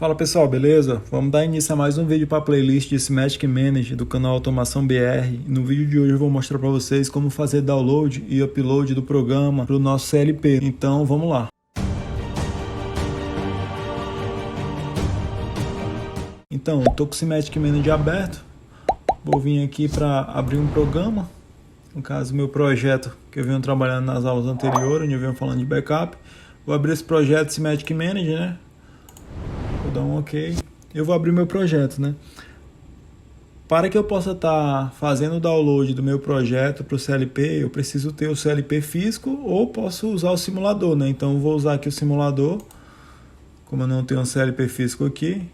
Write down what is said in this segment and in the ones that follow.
Fala pessoal, beleza? Vamos dar início a mais um vídeo para a playlist de Semantic Management do canal Automação BR. No vídeo de hoje eu vou mostrar para vocês como fazer download e upload do programa para o nosso CLP. Então vamos lá. Então, estou com o Semantic Manager aberto. Vou vir aqui para abrir um programa. No caso, meu projeto que eu venho trabalhando nas aulas anteriores, onde eu venho falando de backup. Vou abrir esse projeto Semantic Manager, né? Vou dar um OK. Eu vou abrir meu projeto, né? Para que eu possa estar fazendo o download do meu projeto para o CLP, eu preciso ter o CLP físico ou posso usar o simulador, né? Então eu vou usar aqui o simulador. Como eu não tenho um CLP físico aqui,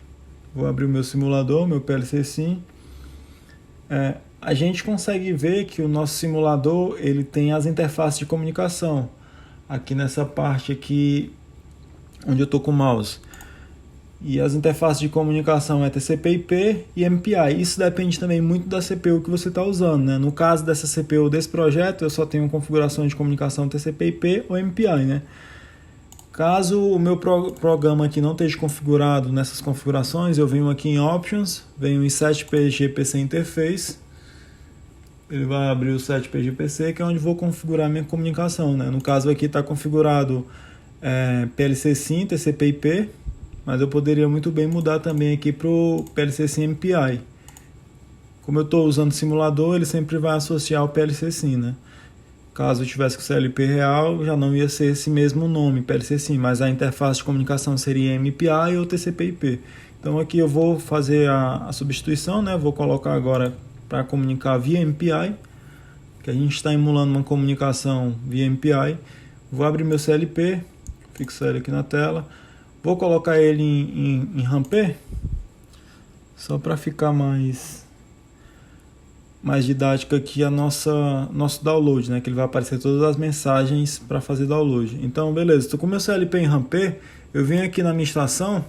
vou abrir o meu simulador, meu PLC Sim. A gente consegue ver que o nosso simulador ele tem as interfaces de comunicação. Aqui nessa parte aqui, onde eu estou com o mouse. E as interfaces de comunicação é TCP/IP e MPI. Isso depende também muito da CPU que você está usando, né? No caso dessa CPU desse projeto, eu só tenho configuração de comunicação TCP/IP ou MPI, né? Caso o meu programa aqui não esteja configurado nessas configurações, eu venho aqui em Options, venho em Set-PG-PC Interface. Ele vai abrir o Set-PG-PC, que é onde vou configurar minha comunicação, né? No caso aqui está configurado PLC Sim, TCP/IP. Mas eu poderia muito bem mudar também aqui para o PLC Sim MPI. Como eu estou usando simulador, ele sempre vai associar o PLC Sim, né? Caso eu tivesse com o CLP real, já não ia ser esse mesmo nome, PLC Sim, mas a interface de comunicação seria MPI ou TCP/IP. Então aqui eu vou fazer a substituição, né? Vou colocar agora para comunicar via MPI, que a gente está emulando uma comunicação via MPI. Vou abrir meu CLP, fixar ele aqui na tela. Vou colocar ele em ramper, só para ficar mais didático aqui nosso download, né? Que ele vai aparecer todas as mensagens para fazer download. Então, beleza, estou com o meu CLP em ramper, eu venho aqui na administração,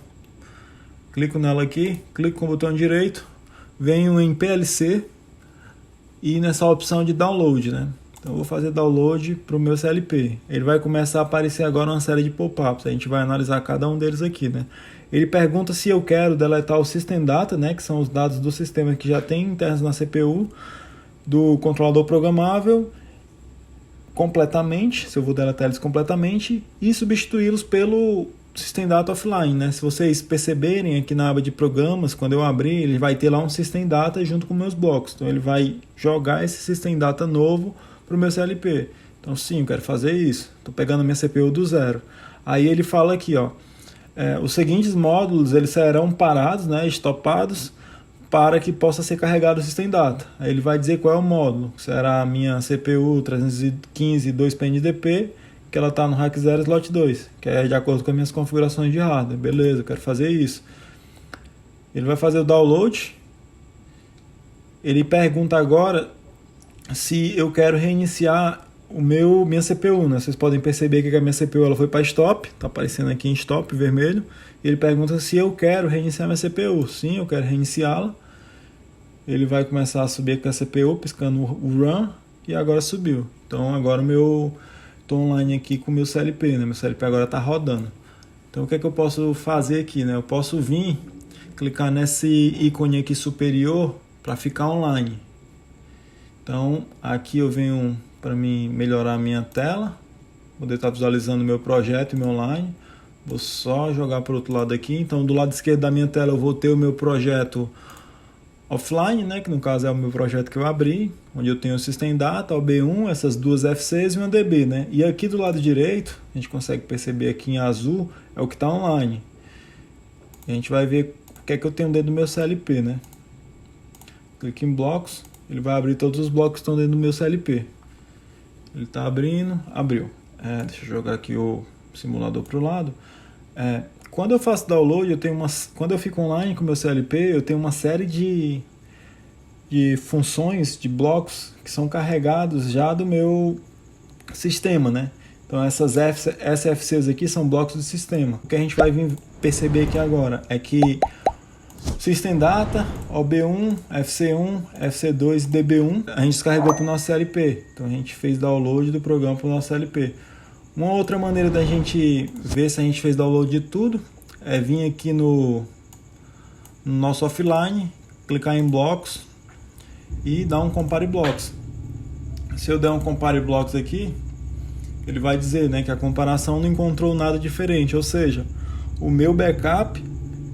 clico nela aqui, clico com o botão direito, venho em PLC e nessa opção de download, né? Então eu vou fazer download para o meu CLP. Ele vai começar a aparecer agora uma série de pop-ups. A gente vai analisar cada um deles aqui, né? Ele pergunta se eu quero deletar o System Data, né? Que são os dados do sistema que já tem internos na CPU, do controlador programável, completamente, se eu vou deletar eles completamente, e substituí-los pelo System Data Offline, né? Se vocês perceberem aqui na aba de programas, quando eu abrir, ele vai ter lá um System Data junto com meus blocos. Então ele vai jogar esse System Data novo para o meu CLP. Então sim, eu quero fazer isso. Estou pegando a minha CPU do zero. Aí ele fala aqui, ó, os seguintes módulos eles serão parados, né, estopados, para que possa ser carregado o System Data. Aí ele vai dizer qual é o módulo. Será a minha CPU 315 2PNDP, que ela está no rack 0 slot 2, que é de acordo com as minhas configurações de hardware. Beleza, eu quero fazer isso. Ele vai fazer o download. Ele pergunta agora se eu quero reiniciar minha CPU, né? Vocês podem perceber que a minha CPU ela foi para stop, tá aparecendo aqui em stop vermelho. E ele pergunta se eu quero reiniciar minha CPU. Sim, eu quero reiniciá-la. Ele vai começar a subir com a CPU, piscando o run, e agora subiu. Então agora estou online aqui com o meu CLP, né? Meu CLP agora está rodando. Então o que é que eu posso fazer aqui, né? Eu posso vir, clicar nesse ícone aqui superior para ficar online. Então aqui eu venho para mim melhorar a minha tela, poder estar visualizando o meu projeto e meu online. Vou só jogar para o outro lado aqui. Então do lado esquerdo da minha tela eu vou ter o meu projeto offline, né, que no caso é o meu projeto que eu abri, onde eu tenho o System Data, o B1, essas duas FCs e uma DB, né? E aqui do lado direito, a gente consegue perceber aqui em azul, é o que está online. A gente vai ver o que é que eu tenho dentro do meu CLP, né? Clique em blocos, ele vai abrir todos os blocos que estão dentro do meu CLP. Ele está abrindo, abriu. Deixa eu jogar aqui o simulador para o lado. Quando eu faço download, quando eu fico online com o meu CLP, eu tenho uma série de funções, de blocos que são carregados já do meu sistema, né? Então essas SFCs aqui são blocos do sistema. O que a gente vai vir perceber aqui agora é que System Data, OB1, FC1, FC2 e DB1 a gente descarregou para o nosso CLP. Então a gente fez download do programa para o nosso CLP. Uma outra maneira da gente ver se a gente fez download de tudo é vir aqui no nosso offline, clicar em blocos e dar um compare blocos. Se eu der um compare blocos aqui, ele vai dizer, né, que a comparação não encontrou nada diferente, ou seja, o meu backup,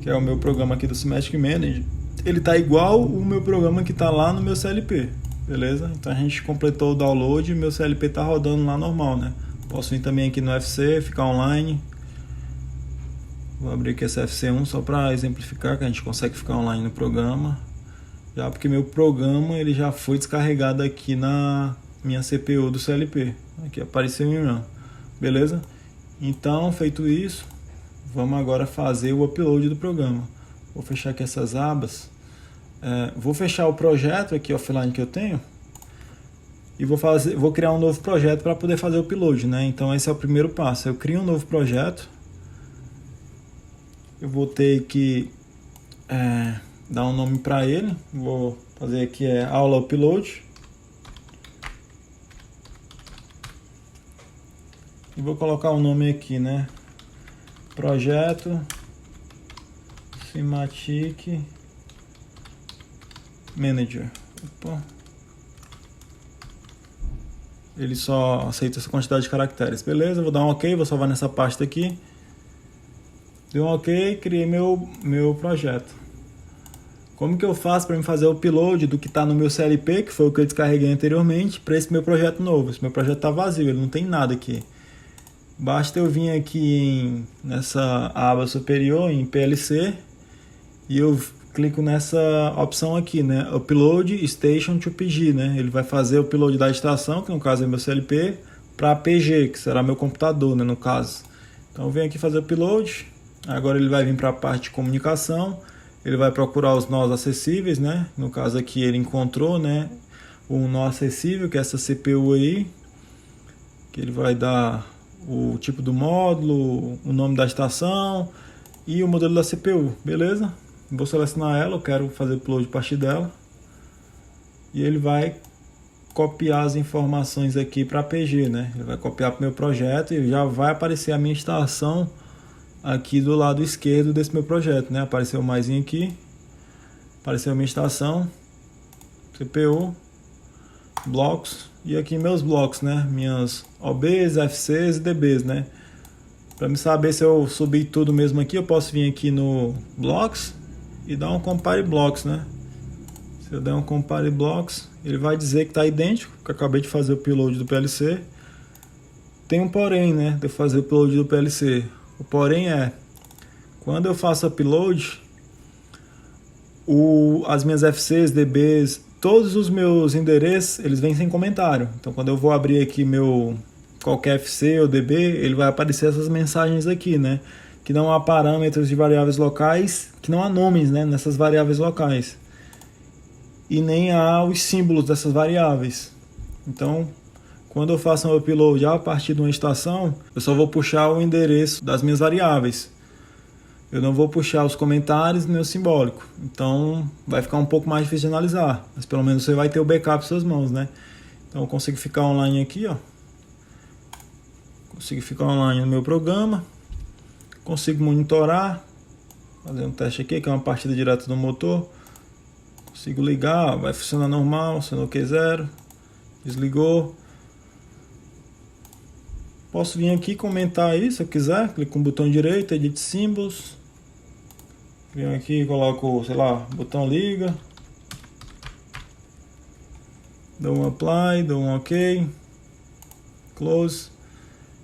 que é o meu programa aqui do Semantic Manager, ele está igual o meu programa que está lá no meu CLP, beleza? Então a gente completou o download e o meu CLP está rodando lá normal, né? Posso ir também aqui no FC, ficar online. Vou abrir aqui esse FC1 só para exemplificar que a gente consegue ficar online no programa. Já porque meu programa ele já foi descarregado aqui na minha CPU do CLP. Aqui apareceu em RAM, beleza? Então, feito isso, vamos agora fazer o upload do programa. Vou fechar aqui essas abas. Vou fechar o projeto aqui offline que eu tenho e vou criar um novo projeto para poder fazer o upload, né? Então esse é o primeiro passo. Eu crio um novo projeto. Eu vou ter que dar um nome para ele. Vou fazer aqui aula upload. E vou colocar o nome aqui, né? Projeto Semantic Manager. Opa. Ele só aceita essa quantidade de caracteres. Beleza, vou dar um OK, vou salvar nessa pasta aqui. Deu um OK, criei meu projeto. Como que eu faço para me fazer o upload do que está no meu CLP, que foi o que eu descarreguei anteriormente, para esse meu projeto novo? Esse meu projeto está vazio, ele não tem nada aqui. Basta eu vir aqui nessa aba superior, em PLC, e eu clico nessa opção aqui, né? Upload Station to PG, né? Ele vai fazer o upload da estação, que no caso é meu CLP, para PG, que será meu computador, né? No caso. Então eu venho aqui fazer o upload. Agora ele vai vir para a parte de comunicação. Ele vai procurar os nós acessíveis, né? No caso aqui ele encontrou, né? Um nó acessível, que é essa CPU aí. Que ele vai dar o tipo do módulo, o nome da estação e o modelo da CPU, beleza? Vou selecionar ela, eu quero fazer upload a partir dela. E ele vai copiar as informações aqui para PG, né? Ele vai copiar para o meu projeto e já vai aparecer a minha estação aqui do lado esquerdo desse meu projeto, né? Apareceu o maisinho aqui. Apareceu a minha estação, CPU, blocos e aqui meus blocos, né? Minhas OBs, FCs e DBs, né? Para me saber se eu subir tudo mesmo aqui, eu posso vir aqui no blocks e dar um compare blocks, né? Se eu der um compare blocks, ele vai dizer que está idêntico, que eu acabei de fazer o upload do PLC. Tem um porém, né? De fazer o upload do PLC. O porém quando eu faço upload, as minhas FCs, DBs, todos os meus endereços, eles vêm sem comentário. Então quando eu vou abrir aqui qualquer FC ou DB, ele vai aparecer essas mensagens aqui, né? Que não há parâmetros de variáveis locais, que não há nomes, né, nessas variáveis locais. E nem há os símbolos dessas variáveis. Então, quando eu faço um upload a partir de uma estação, eu só vou puxar o endereço das minhas variáveis. Eu não vou puxar os comentários nem o simbólico. Então, vai ficar um pouco mais difícil de analisar. Mas pelo menos você vai ter o backup em suas mãos, né? Então, eu consigo ficar online aqui, ó. Consigo ficar online no meu programa. Consigo monitorar, fazer um teste aqui, que é uma partida direta do motor. Consigo ligar, vai funcionar normal, acionou Q0, desligou. Posso vir aqui comentar aí se eu quiser, clico no botão direito, edit símbolos. Venho aqui e coloco, sei lá, botão liga. Dou um apply, dou um ok, close.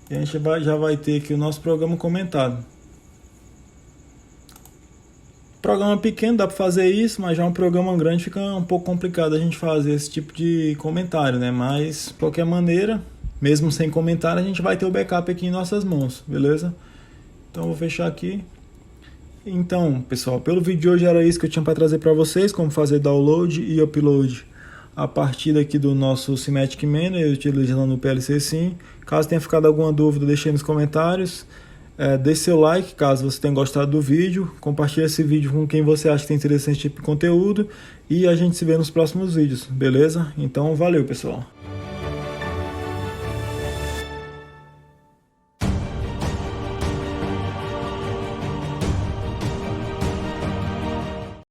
E a gente já vai ter aqui o nosso programa comentado. Programa pequeno dá para fazer isso, mas já um programa grande fica um pouco complicado a gente fazer esse tipo de comentário, né? Mas, de qualquer maneira, mesmo sem comentário, a gente vai ter o backup aqui em nossas mãos, beleza? Então, vou fechar aqui. Então, pessoal, pelo vídeo de hoje era isso que eu tinha para trazer para vocês, como fazer download e upload a partir daqui do nosso Semantic Manager, utilizando o PLC Sim. Caso tenha ficado alguma dúvida, deixe aí nos comentários. Deixe seu like caso você tenha gostado do vídeo. Compartilhe esse vídeo com quem você acha que tem interesse nesse tipo de conteúdo. E a gente se vê nos próximos vídeos, beleza? Então, valeu, pessoal!